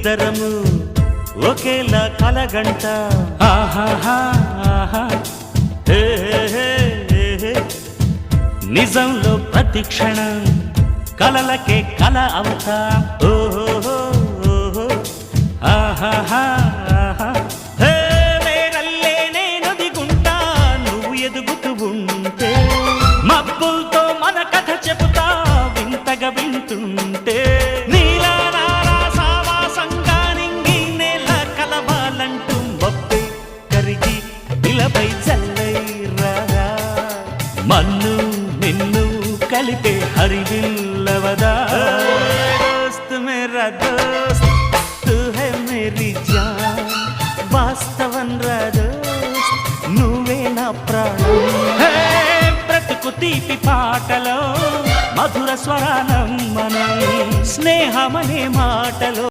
ఇద్దరము ఒకేలా కలగంట ఆహాహా ఆహా హే హే హే నిజంలో ప్రతి క్షణం కలలకే కల అవుతా ఓహో ఆహాహా ఆహా హే నేనల్లే నేను దిగుంటా నువ్వు ఎదుగుతూ ఉంటే మబ్బులతో మన కథ చెబుతా వింతగా వింటుంటే నీలా నాలా సావాసంగా నింగి నేల కలవాలంటూ మబ్బే కరిగి ఇలపై చల్లై రాగా మన్ను నిన్ను కలిపే హరివిల్లవదా దోస్త్ మేరా దోస్త్ తూ హై మేరీ జాన్ వాస్తవం రా దోస్త్ నువ్వే నా ప్రాణం బ్రతుకు తీపి పాటలో మధుర స్వరానం మనం స్నేహమనే మాటలో